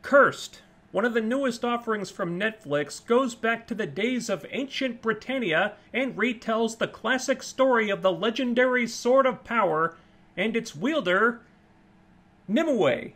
Cursed, one of the newest offerings from Netflix, goes back to the days of ancient Britannia and retells the classic story of the legendary Sword of Power and its wielder, Nimue.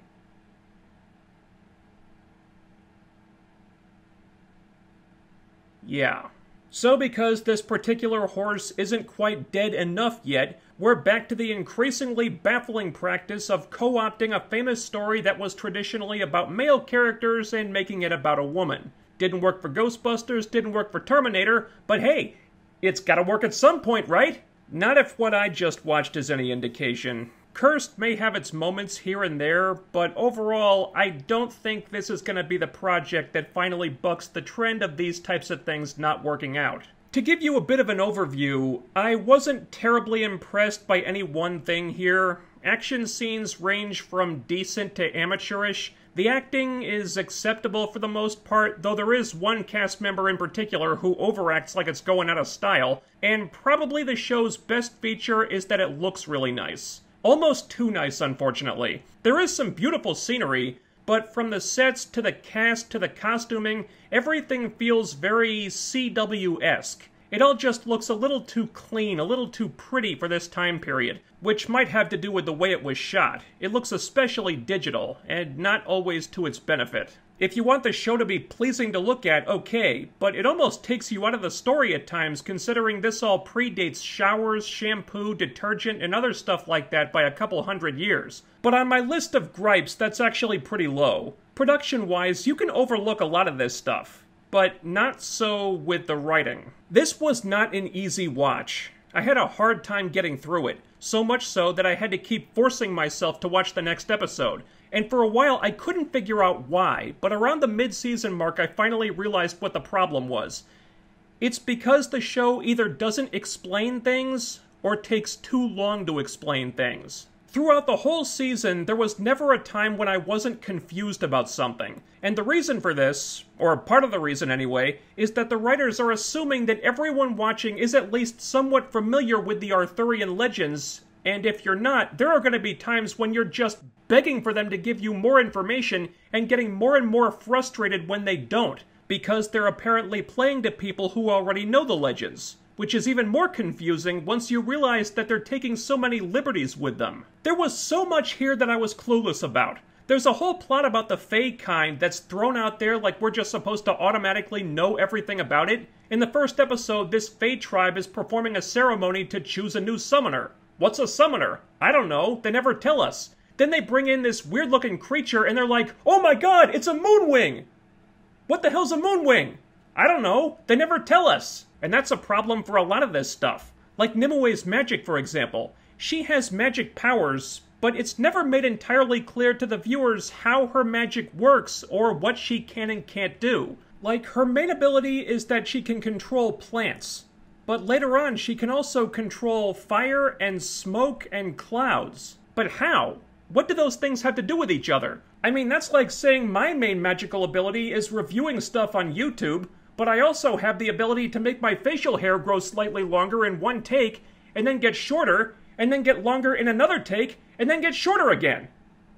Yeah. So because this particular horse isn't quite dead enough yet, we're back to the increasingly baffling practice of co-opting a famous story that was traditionally about male characters and making it about a woman. Didn't work for Ghostbusters, didn't work for Terminator, but hey, it's gotta work at some point, right? Not if what I just watched is any indication. Cursed may have its moments here and there, but overall, I don't think this is going to be the project that finally bucks the trend of these types of things not working out. To give you a bit of an overview, I wasn't terribly impressed by any one thing here. Action scenes range from decent to amateurish. The acting is acceptable for the most part, though there is one cast member in particular who overacts like it's going out of style, and probably the show's best feature is that it looks really nice. Almost too nice, unfortunately. There is some beautiful scenery, but from the sets to the cast to the costuming, everything feels very CW-esque. It all just looks a little too clean, a little too pretty for this time period, which might have to do with the way it was shot. It looks especially digital, and not always to its benefit. If you want the show to be pleasing to look at, okay, but it almost takes you out of the story at times, considering this all predates showers, shampoo, detergent, and other stuff like that by a couple hundred years. But on my list of gripes, that's actually pretty low. Production-wise, you can overlook a lot of this stuff, but not so with the writing. This was not an easy watch. I had a hard time getting through it, so much so that I had to keep forcing myself to watch the next episode. And for a while I couldn't figure out why, but around the mid-season mark I finally realized what the problem was. It's because the show either doesn't explain things, or takes too long to explain things. Throughout the whole season, there was never a time when I wasn't confused about something. And the reason for this, or part of the reason anyway, is that the writers are assuming that everyone watching is at least somewhat familiar with the Arthurian legends, and if you're not, there are going to be times when you're just begging for them to give you more information and getting more and more frustrated when they don't, because they're apparently playing to people who already know the legends, which is even more confusing once you realize that they're taking so many liberties with them. There was so much here that I was clueless about. There's a whole plot about the Fae kind that's thrown out there like we're just supposed to automatically know everything about it. In the first episode, this Fae tribe is performing a ceremony to choose a new summoner. What's a summoner? I don't know, they never tell us. Then they bring in this weird-looking creature and they're like, oh my god, it's a moonwing! What the hell's a moonwing? I don't know, they never tell us. And that's a problem for a lot of this stuff. Like Nimue's magic, for example. She has magic powers, but it's never made entirely clear to the viewers how her magic works or what she can and can't do. Like, her main ability is that she can control plants. But later on, she can also control fire and smoke and clouds. But how? What do those things have to do with each other? I mean, that's like saying my main magical ability is reviewing stuff on YouTube, but I also have the ability to make my facial hair grow slightly longer in one take, and then get shorter, and then get longer in another take, and then get shorter again.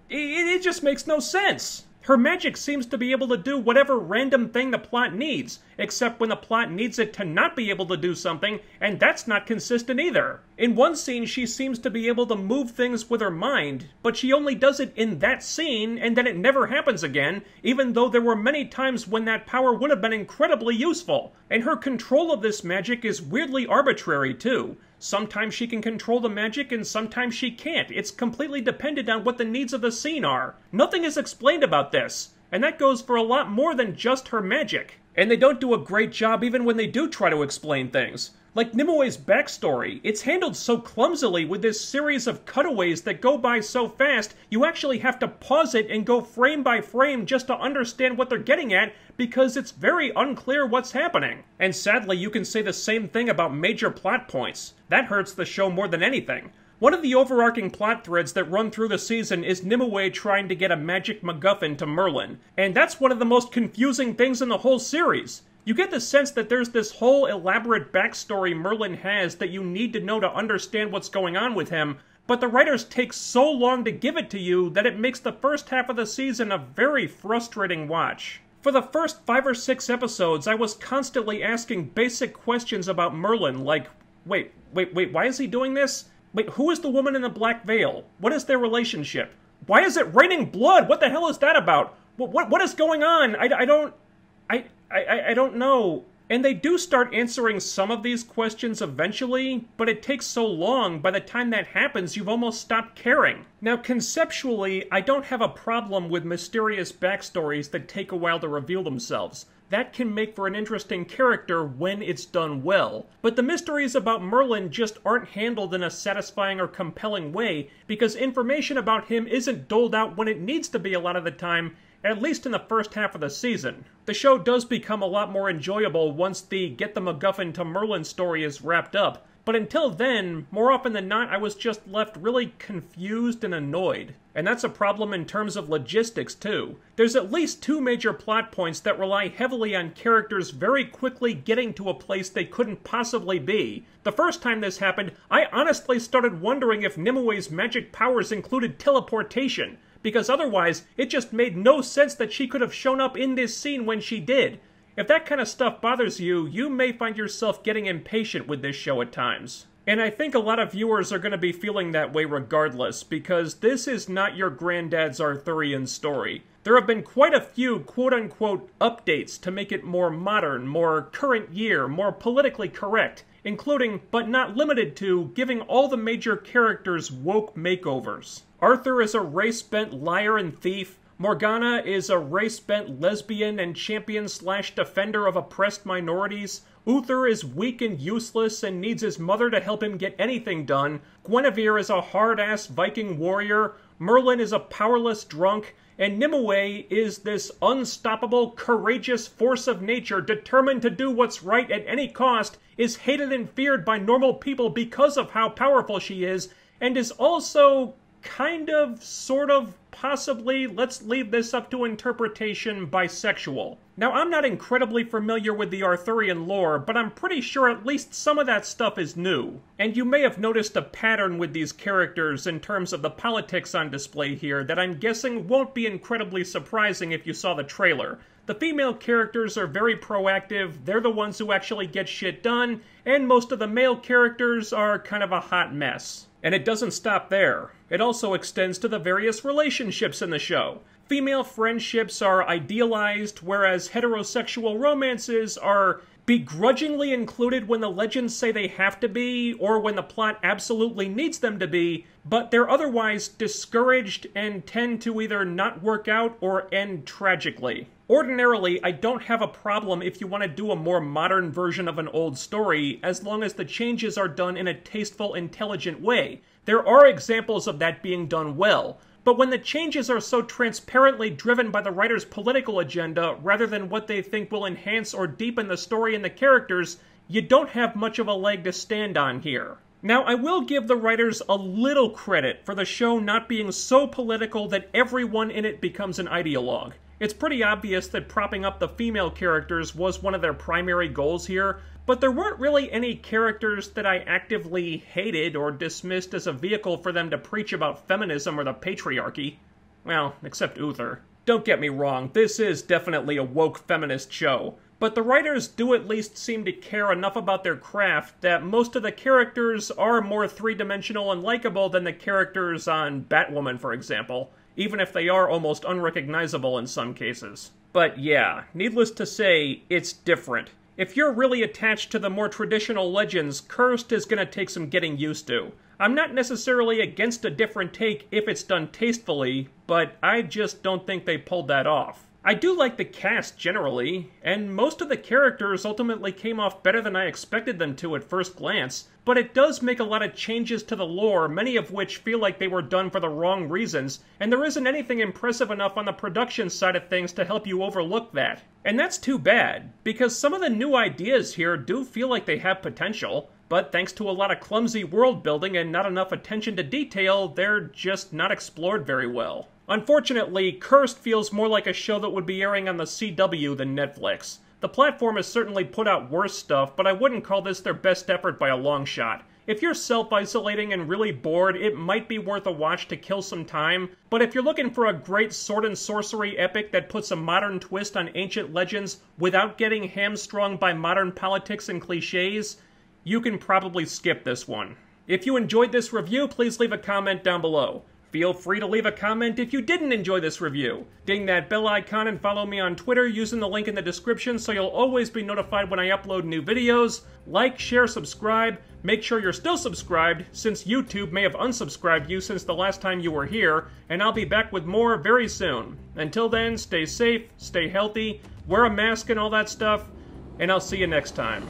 It just makes no sense. Her magic seems to be able to do whatever random thing the plot needs, except when the plot needs it to not be able to do something, and that's not consistent either. In one scene, she seems to be able to move things with her mind, but she only does it in that scene, and then it never happens again, even though there were many times when that power would have been incredibly useful. And her control of this magic is weirdly arbitrary, too. Sometimes she can control the magic and sometimes she can't. It's completely dependent on what the needs of the scene are. Nothing is explained about this, and that goes for a lot more than just her magic. And they don't do a great job even when they do try to explain things. Like Nimue's backstory, it's handled so clumsily with this series of cutaways that go by so fast, you actually have to pause it and go frame by frame just to understand what they're getting at, because it's very unclear what's happening. And sadly, you can say the same thing about major plot points. That hurts the show more than anything. One of the overarching plot threads that run through the season is Nimue trying to get a magic MacGuffin to Merlin, and that's one of the most confusing things in the whole series. You get the sense that there's this whole elaborate backstory Merlin has that you need to know to understand what's going on with him, but the writers take so long to give it to you that it makes the first half of the season a very frustrating watch. For the first 5 or 6 episodes, I was constantly asking basic questions about Merlin, like, wait, why is he doing this? Wait, who is the woman in the black veil? What is their relationship? Why is it raining blood? What the hell is that about? What is going on? I don't know. And they do start answering some of these questions eventually, but it takes so long, by the time that happens, you've almost stopped caring. Now, conceptually, I don't have a problem with mysterious backstories that take a while to reveal themselves. That can make for an interesting character when it's done well. But the mysteries about Merlin just aren't handled in a satisfying or compelling way, because information about him isn't doled out when it needs to be a lot of the time, at least in the first half of the season. The show does become a lot more enjoyable once the Get the MacGuffin to Merlin story is wrapped up, but until then, more often than not, I was just left really confused and annoyed. And that's a problem in terms of logistics, too. There's at least 2 major plot points that rely heavily on characters very quickly getting to a place they couldn't possibly be. The first time this happened, I honestly started wondering if Nimue's magic powers included teleportation, because otherwise, it just made no sense that she could have shown up in this scene when she did. If that kind of stuff bothers you, you may find yourself getting impatient with this show at times. And I think a lot of viewers are going to be feeling that way regardless, because this is not your granddad's Arthurian story. There have been quite a few quote-unquote updates to make it more modern, more current year, more politically correct, including, but not limited to, giving all the major characters woke makeovers. Arthur is a race-bent liar and thief. Morgana is a race-bent lesbian and champion/defender of oppressed minorities. Uther is weak and useless and needs his mother to help him get anything done. Guinevere is a hard-ass Viking warrior. Merlin is a powerless drunk. And Nimue is this unstoppable, courageous force of nature determined to do what's right at any cost, is hated and feared by normal people because of how powerful she is, and is also kind of, sort of, possibly, let's leave this up to interpretation, bisexual. Now, I'm not incredibly familiar with the Arthurian lore, but I'm pretty sure at least some of that stuff is new. And you may have noticed a pattern with these characters in terms of the politics on display here that I'm guessing won't be incredibly surprising if you saw the trailer. The female characters are very proactive, they're the ones who actually get shit done, and most of the male characters are kind of a hot mess. And it doesn't stop there. It also extends to the various relationships in the show. Female friendships are idealized, whereas heterosexual romances are begrudgingly included when the legends say they have to be, or when the plot absolutely needs them to be, but they're otherwise discouraged and tend to either not work out or end tragically. Ordinarily, I don't have a problem if you want to do a more modern version of an old story, as long as the changes are done in a tasteful, intelligent way. There are examples of that being done well, but when the changes are so transparently driven by the writer's political agenda rather than what they think will enhance or deepen the story and the characters, you don't have much of a leg to stand on here. Now, I will give the writers a little credit for the show not being so political that everyone in it becomes an ideologue. It's pretty obvious that propping up the female characters was one of their primary goals here, but there weren't really any characters that I actively hated or dismissed as a vehicle for them to preach about feminism or the patriarchy. Well, except Uther. Don't get me wrong, this is definitely a woke feminist show, but the writers do at least seem to care enough about their craft that most of the characters are more three-dimensional and likable than the characters on Batwoman, for example, even if they are almost unrecognizable in some cases. But yeah, needless to say, it's different. If you're really attached to the more traditional legends, Cursed is gonna take some getting used to. I'm not necessarily against a different take if it's done tastefully, but I just don't think they pulled that off. I do like the cast generally, and most of the characters ultimately came off better than I expected them to at first glance, but it does make a lot of changes to the lore, many of which feel like they were done for the wrong reasons, and there isn't anything impressive enough on the production side of things to help you overlook that. And that's too bad, because some of the new ideas here do feel like they have potential, but thanks to a lot of clumsy world building and not enough attention to detail, they're just not explored very well. Unfortunately, Cursed feels more like a show that would be airing on the CW than Netflix. The platform has certainly put out worse stuff, but I wouldn't call this their best effort by a long shot. If you're self-isolating and really bored, it might be worth a watch to kill some time, but if you're looking for a great sword and sorcery epic that puts a modern twist on ancient legends without getting hamstrung by modern politics and cliches, you can probably skip this one. If you enjoyed this review, please leave a comment down below. Feel free to leave a comment if you didn't enjoy this review. Ding that bell icon and follow me on Twitter using the link in the description so you'll always be notified when I upload new videos. Like, share, subscribe. Make sure you're still subscribed, since YouTube may have unsubscribed you since the last time you were here, and I'll be back with more very soon. Until then, stay safe, stay healthy, wear a mask and all that stuff, and I'll see you next time.